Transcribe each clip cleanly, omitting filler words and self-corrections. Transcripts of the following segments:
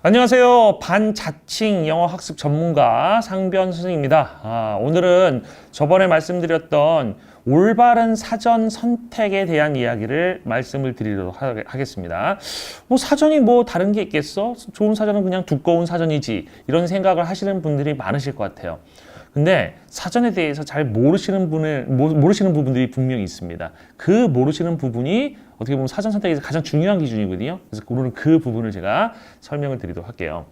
안녕하세요. 반자칭 영어 학습 전문가 상변 선생님입니다. 오늘은 저번에 말씀드렸던 올바른 사전 선택에 대한 이야기를 말씀을 드리도록 하겠습니다. 사전이 다른 게 있겠어? 좋은 사전은 그냥 두꺼운 사전이지. 이런 생각을 하시는 분들이 많으실 것 같아요. 근데 사전에 대해서 잘 모르시는 부분들이 분명히 있습니다. 그 모르시는 부분이 어떻게 보면 사전 선택에서 가장 중요한 기준이거든요. 그래서 오늘은 그 부분을 제가 설명을 드리도록 할게요.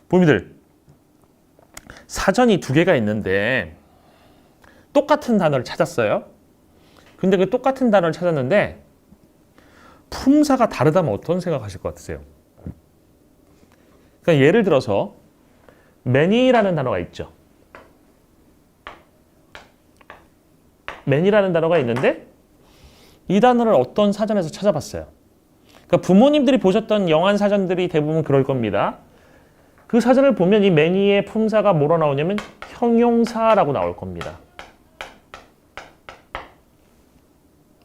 보미들, 사전이 두 개가 있는데 똑같은 단어를 찾았어요. 근데 그 똑같은 단어를 찾았는데 품사가 다르다면 어떤 생각하실 것 같으세요? 그러니까 예를 들어서 many라는 단어가 있죠. many라는 단어가 있는데 이 단어를 어떤 사전에서 찾아봤어요. 그러니까 부모님들이 보셨던 영한 사전들이 대부분 그럴 겁니다. 그 사전을 보면 이 many의 품사가 뭐로 나오냐면 형용사라고 나올 겁니다.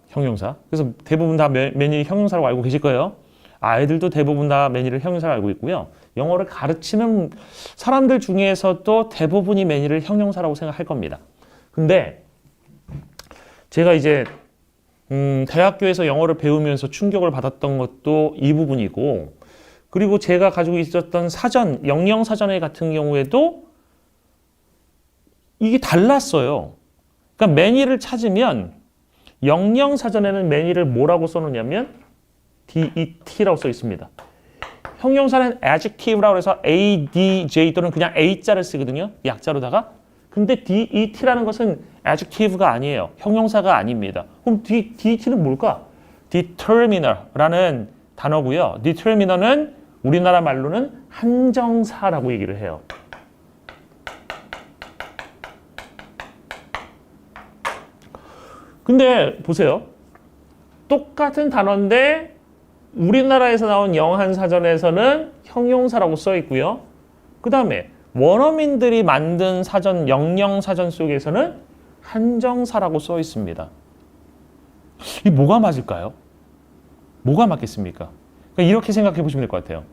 형용사. 그래서 대부분 다 many 형용사라고 알고 계실 거예요. 아이들도 대부분 다 many를 형용사로 알고 있고요. 영어를 가르치는 사람들 중에서도 대부분이 many를 형용사라고 생각할 겁니다. 근데 제가 이제 대학교에서 영어를 배우면서 충격을 받았던 것도 이 부분이고, 그리고 제가 가지고 있었던 사전, 영영사전회 같은 경우에도 이게 달랐어요. 그러니까 many를 찾으면 영영사전에는 many를 뭐라고 써놓냐면 DET라고 써 있습니다. 형용사는 adjective라고 해서 ADJ 또는 그냥 A자를 쓰거든요. 약자로다가. 근데 DET라는 것은 adjective가 아니에요. 형용사가 아닙니다. 그럼 DET는 뭘까? determiner라는 단어고요. determiner는 우리나라 말로는 한정사라고 얘기를 해요. 근데 보세요. 똑같은 단어인데 우리나라에서 나온 영한 사전에서는 형용사라고 써 있고요. 그 다음에 원어민들이 만든 사전, 영영사전 속에서는 한정사라고 써 있습니다. 이 뭐가 맞을까요? 뭐가 맞겠습니까? 그러니까 이렇게 생각해 보시면 될 것 같아요.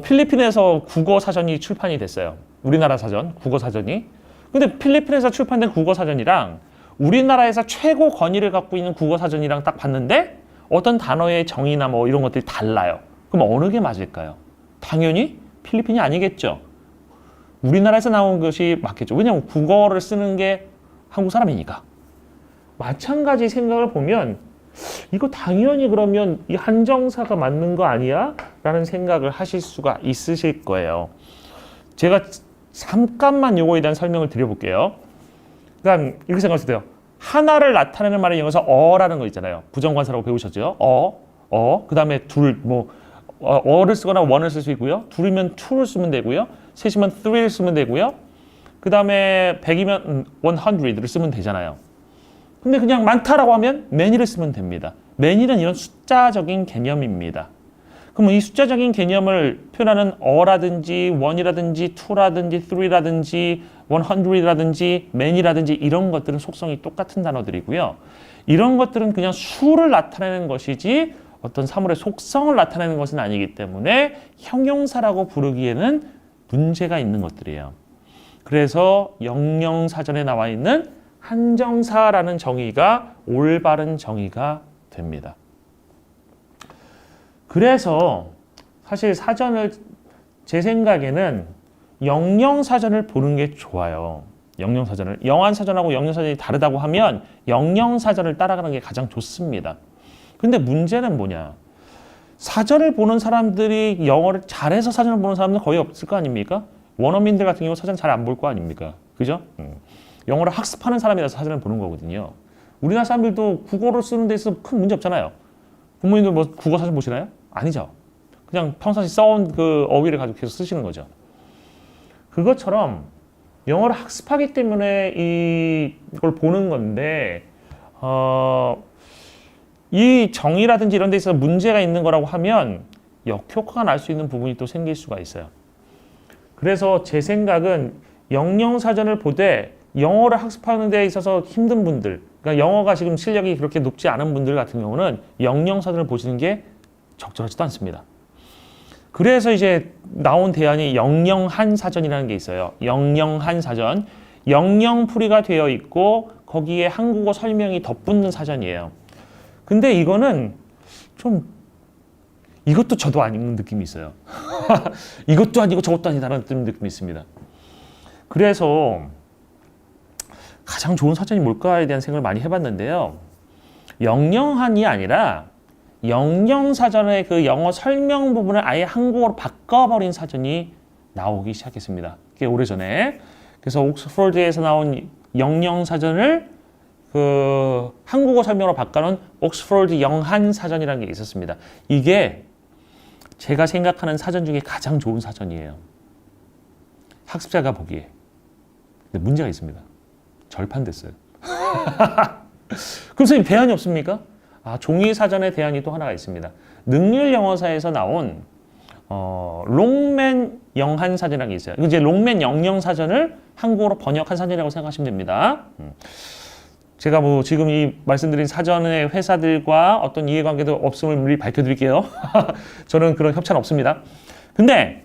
필리핀에서 국어 사전이 출판이 됐어요. 우리나라 사전, 국어 사전이. 근데 필리핀에서 출판된 국어 사전이랑 우리나라에서 최고 권위를 갖고 있는 국어 사전이랑 딱 봤는데 어떤 단어의 정의나 이런 것들이 달라요. 그럼 어느 게 맞을까요? 당연히 필리핀이 아니겠죠. 우리나라에서 나온 것이 맞겠죠. 왜냐하면 국어를 쓰는 게 한국 사람이니까. 마찬가지 생각을 보면 이거 당연히 그러면 이 한정사가 맞는 거 아니야? 라는 생각을 하실 수가 있으실 거예요. 제가 잠깐만 요거에 대한 설명을 드려볼게요. 그러니까 이렇게 생각하세요. 하나를 나타내는 말의 영어에서 어라는 거 있잖아요. 부정관사라고 배우셨죠? 그 다음에 둘, 어를 쓰거나 원을 쓸 수 있고요. 둘이면 two를 쓰면 되고요. 셋이면 three를 쓰면 되고요. 그 다음에 100이면 100를 쓰면 되잖아요. 근데 그냥 많다라고 하면 many를 쓰면 됩니다. many는 이런 숫자적인 개념입니다. 그러면 이 숫자적인 개념을 표현하는 어라든지 one이라든지 two라든지 three라든지 100이라든지 many라든지 이런 것들은 속성이 똑같은 단어들이고요. 이런 것들은 그냥 수를 나타내는 것이지 어떤 사물의 속성을 나타내는 것은 아니기 때문에 형용사라고 부르기에는 문제가 있는 것들이에요. 그래서 영영사전에 나와 있는 한정사라는 정의가 올바른 정의가 됩니다. 그래서 사실 사전을 제 생각에는 영영사전을 보는 게 좋아요. 영영사전을. 영한사전하고 영영사전이 다르다고 하면 영영사전을 따라가는 게 가장 좋습니다. 근데 문제는 뭐냐? 사전을 보는 사람들이 영어를 잘해서 사전을 보는 사람은 거의 없을 거 아닙니까? 원어민들 같은 경우 사전 잘 안 볼 거 아닙니까? 그죠? 영어를 학습하는 사람이라서 사전을 보는 거거든요. 우리나라 사람들도 국어를 쓰는 데 있어서 큰 문제 없잖아요. 부모님들 국어 사전 보시나요? 아니죠. 그냥 평상시 써온 그 어휘를 가지고 계속 쓰시는 거죠. 그것처럼 영어를 학습하기 때문에 이걸 보는 건데 이 정의라든지 이런 데 있어서 문제가 있는 거라고 하면 역효과가 날 수 있는 부분이 또 생길 수가 있어요. 그래서 제 생각은 영영사전을 보되 영어를 학습하는 데 있어서 힘든 분들, 그러니까 영어가 지금 실력이 그렇게 높지 않은 분들 같은 경우는 영영사전을 보시는 게 적절하지도 않습니다. 그래서 이제 나온 대안이 영영한 사전이라는 게 있어요. 영영한 사전. 영영풀이가 되어 있고 거기에 한국어 설명이 덧붙는 사전이에요. 근데 이거는 좀 이것도 저도 아닌 느낌이 있어요. 이것도 아니고 저것도 아니다라는 느낌이 있습니다. 그래서 가장 좋은 사전이 뭘까에 대한 생각을 많이 해봤는데요. 영영한이 아니라 영영사전의 그 영어 설명 부분을 아예 한국어로 바꿔버린 사전이 나오기 시작했습니다. 꽤 오래전에. 그래서 옥스퍼드에서 나온 영영사전을 그 한국어 설명으로 바꿔놓은 옥스퍼드 영한사전이라는 게 있었습니다. 이게 제가 생각하는 사전 중에 가장 좋은 사전이에요. 학습자가 보기에. 근데 문제가 있습니다. 절판됐어요. 그럼 선생님 대안이 없습니까? 종이 사전의 대안이 또 하나가 있습니다. 능률 영어사에서 나온 롱맨 영한 사전이라는 게 있어요. 이제 롱맨 영영 사전을 한국어로 번역한 사전이라고 생각하시면 됩니다. 제가 뭐 지금 이 말씀드린 사전의 회사들과 어떤 이해관계도 없음을 미리 밝혀드릴게요. 저는 그런 협찬 없습니다. 근데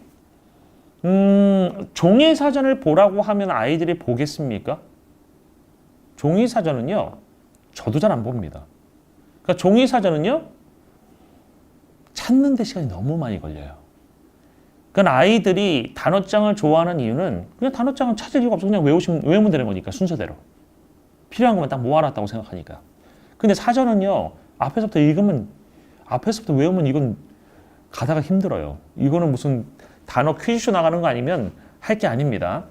종이 사전을 보라고 하면 아이들이 보겠습니까? 종이 사전은요, 저도 잘 안 봅니다. 그러니까 종이 사전은요, 찾는 데 시간이 너무 많이 걸려요. 그러니까 아이들이 단어장을 좋아하는 이유는 그냥 단어장을 찾을 이유가 없어. 그냥 외우면 되는 거니까, 순서대로. 필요한 것만 딱 모아놨다고 생각하니까. 근데 사전은요, 앞에서부터 외우면 이건 가다가 힘들어요. 이거는 무슨 단어 퀴즈쇼 나가는 거 아니면 할 게 아닙니다.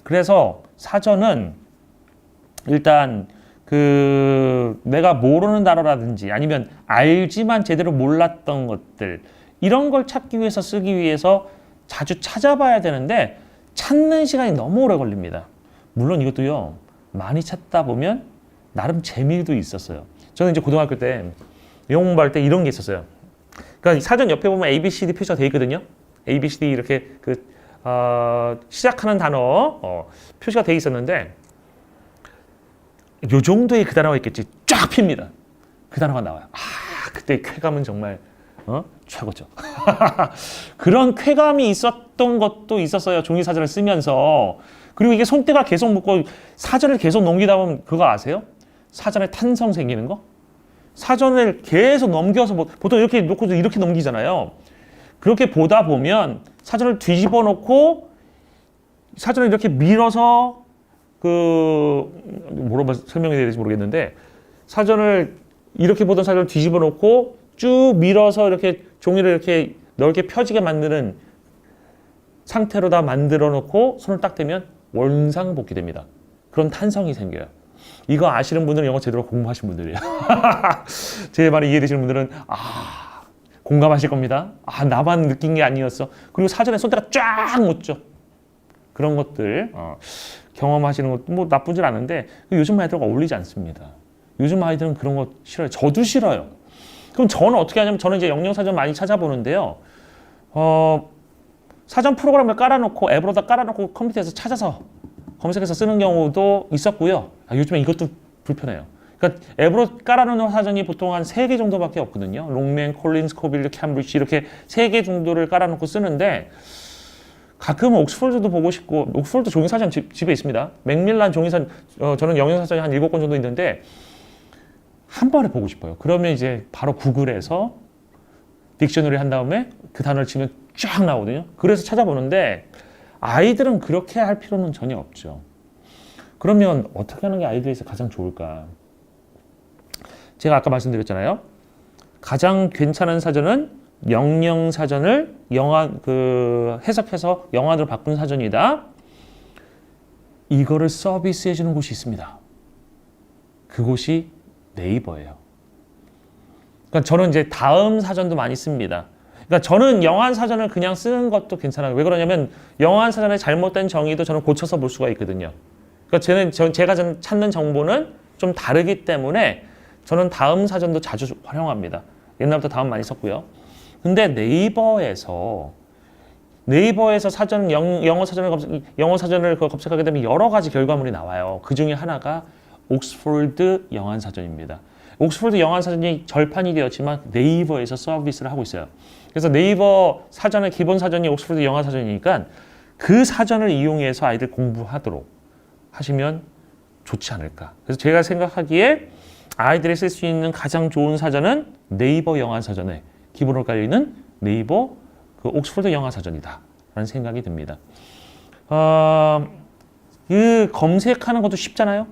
그래서 사전은 일단 내가 모르는 단어라든지 아니면 알지만 제대로 몰랐던 것들 이런 걸 찾기 위해서 쓰기 위해서 자주 찾아봐야 되는데 찾는 시간이 너무 오래 걸립니다. 물론 이것도요, 많이 찾다 보면 나름 재미도 있었어요. 저는 이제 고등학교 때 영어 공부할 때 이런 게 있었어요. 그러니까 사전 옆에 보면 ABCD 표시가 되어 있거든요. ABCD 이렇게 시작하는 단어 표시가 되어 있었는데 요 정도의 그 단어가 있겠지. 쫙 핍니다. 그 단어가 나와요. 그때 쾌감은 정말 최고죠. 그런 쾌감이 있었던 것도 있었어요. 종이 사전을 쓰면서. 그리고 이게 손때가 계속 묻고 사전을 계속 넘기다 보면 그거 아세요? 사전에 탄성 생기는 거? 사전을 계속 넘겨서 보통 이렇게 놓고도 이렇게 넘기잖아요. 그렇게 보다 보면 사전을 뒤집어 놓고 사전을 이렇게 밀어서 뭐라고 설명해야 될지 모르겠는데 사전을 이렇게 보던 사전을 뒤집어 놓고 쭉 밀어서 이렇게 종이를 이렇게 넓게 펴지게 만드는 상태로 다 만들어 놓고 손을 딱 대면 원상복귀 됩니다. 그런 탄성이 생겨요. 이거 아시는 분들은 영어 제대로 공부하신 분들이에요. 제 말이 이해되시는 분들은 공감하실 겁니다. 나만 느낀 게 아니었어. 그리고 사전에 손때가 쫙 묻죠. 그런 것들 경험하시는 것도 뭐 나쁘진 않은데 요즘 아이들과 어울리지 않습니다. 요즘 아이들은 그런 거 싫어요. 저도 싫어요. 그럼 저는 어떻게 하냐면 저는 이제 영영사전 많이 찾아보는데요. 사전 프로그램을 깔아놓고 앱으로다 깔아놓고 컴퓨터에서 찾아서 검색해서 쓰는 경우도 있었고요. 요즘에 이것도 불편해요. 그러니까 앱으로 깔아놓는 사전이 보통 한 3개 정도밖에 없거든요. 롱맨, 콜린스, 코빌, 캠브리지 이렇게 3개 정도를 깔아놓고 쓰는데 가끔은 옥스퍼드도 보고 싶고 옥스퍼드 종이사전 집에 있습니다. 맥밀란 종이사전 저는 영영사전이 한 7권 정도 있는데 한 번에 보고 싶어요. 그러면 이제 바로 구글에서 딕셔너리 한 다음에 그 단어를 치면 쫙 나오거든요. 그래서 찾아보는데 아이들은 그렇게 할 필요는 전혀 없죠. 그러면 어떻게 하는 게 아이들에서 가장 좋을까? 제가 아까 말씀드렸잖아요. 가장 괜찮은 사전은 영영사전을 해석해서 영어로 바꾼 사전이다. 이거를 서비스해 주는 곳이 있습니다. 그곳이 네이버예요. 그러니까 저는 이제 다음 사전도 많이 씁니다. 그러니까 저는 영한 사전을 그냥 쓰는 것도 괜찮아요. 왜 그러냐면 영한 사전의 잘못된 정의도 저는 고쳐서 볼 수가 있거든요. 그러니까 제가 찾는 정보는 좀 다르기 때문에 저는 다음 사전도 자주 활용합니다. 옛날부터 다음 많이 썼고요. 근데 네이버에서 영어 사전을 검색하게 되면 여러 가지 결과물이 나와요. 그 중에 하나가 옥스퍼드 영한 사전입니다. 옥스퍼드 영어사전이 절판이 되었지만 네이버에서 서비스를 하고 있어요. 그래서 네이버 사전의 기본 사전이 옥스퍼드 영어사전이니까 그 사전을 이용해서 아이들 공부하도록 하시면 좋지 않을까. 그래서 제가 생각하기에 아이들이 쓸 수 있는 가장 좋은 사전은 네이버 영어사전에 기본으로 깔려있는 네이버 그 옥스퍼드 영어사전이다 라는 생각이 듭니다. 그 검색하는 것도 쉽잖아요.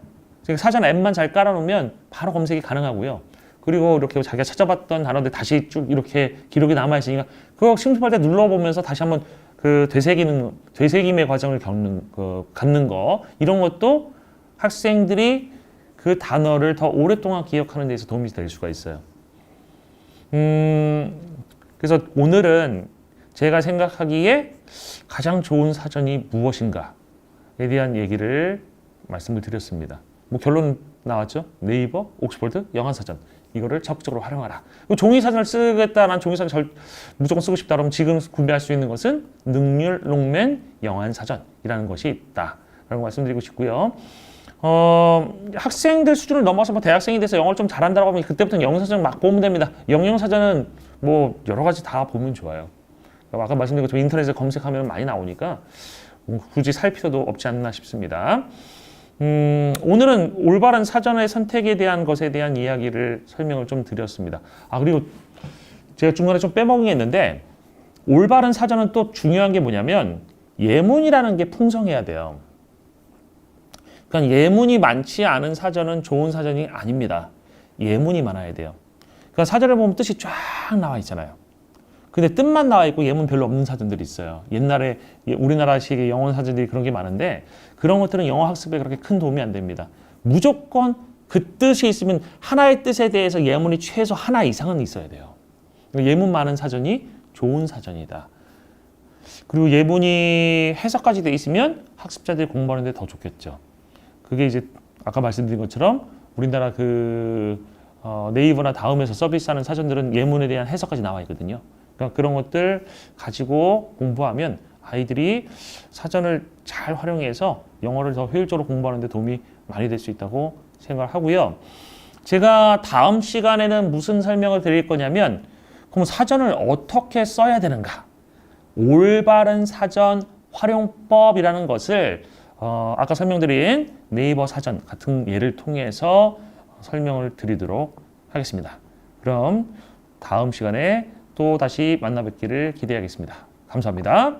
사전 앱만 잘 깔아놓으면 바로 검색이 가능하고요. 그리고 이렇게 자기가 찾아봤던 단어들 다시 쭉 이렇게 기록이 남아있으니까 그거 심습할 때 눌러보면서 다시 한번 그 되새김의 과정을 갖는 거, 이런 것도 학생들이 그 단어를 더 오랫동안 기억하는 데 있어서 도움이 될 수가 있어요. 그래서 오늘은 제가 생각하기에 가장 좋은 사전이 무엇인가에 대한 얘기를 말씀을 드렸습니다. 뭐 결론 나왔죠? 네이버, 옥스퍼드, 영어사전. 이거를 적극적으로 활용하라. 종이 사전을 쓰겠다, 난 종이 사전 무조건 쓰고 싶다 그러면 지금 구매할 수 있는 것은 능률 롱맨 영어사전이라는 것이 있다 라고 말씀드리고 싶고요. 학생들 수준을 넘어서 뭐 대학생이 돼서 영어를 좀 잘한다고 하면 그때부터는 영어사전 막 보면 됩니다. 영어사전은 뭐 여러 가지 다 보면 좋아요. 아까 말씀드린 것처럼 인터넷에 검색하면 많이 나오니까 굳이 살 필요도 없지 않나 싶습니다. 오늘은 올바른 사전의 선택에 대한 것에 대한 이야기를 설명을 좀 드렸습니다. 그리고 제가 중간에 좀 빼먹은 게 있는데, 올바른 사전은 또 중요한 게 뭐냐면 예문이라는 게 풍성해야 돼요. 그러니까 예문이 많지 않은 사전은 좋은 사전이 아닙니다. 예문이 많아야 돼요. 그러니까 사전을 보면 뜻이 쫙 나와 있잖아요. 근데 뜻만 나와 있고 예문 별로 없는 사전들이 있어요. 옛날에 우리나라식의 영어 사전들이 그런 게 많은데 그런 것들은 영어 학습에 그렇게 큰 도움이 안 됩니다. 무조건 그 뜻이 있으면 하나의 뜻에 대해서 예문이 최소 하나 이상은 있어야 돼요. 예문 많은 사전이 좋은 사전이다. 그리고 예문이 해석까지 돼 있으면 학습자들이 공부하는 데 더 좋겠죠. 그게 이제 아까 말씀드린 것처럼 우리나라 네이버나 다음에서 서비스하는 사전들은 예문에 대한 해석까지 나와 있거든요. 그러니까 그런 것들 가지고 공부하면 아이들이 사전을 잘 활용해서 영어를 더 효율적으로 공부하는 데 도움이 많이 될 수 있다고 생각하고요. 제가 다음 시간에는 무슨 설명을 드릴 거냐면, 그럼 사전을 어떻게 써야 되는가? 올바른 사전 활용법이라는 것을 아까 설명드린 네이버 사전 같은 예를 통해서 설명을 드리도록 하겠습니다. 그럼 다음 시간에 또 다시 만나 뵙기를 기대하겠습니다. 감사합니다.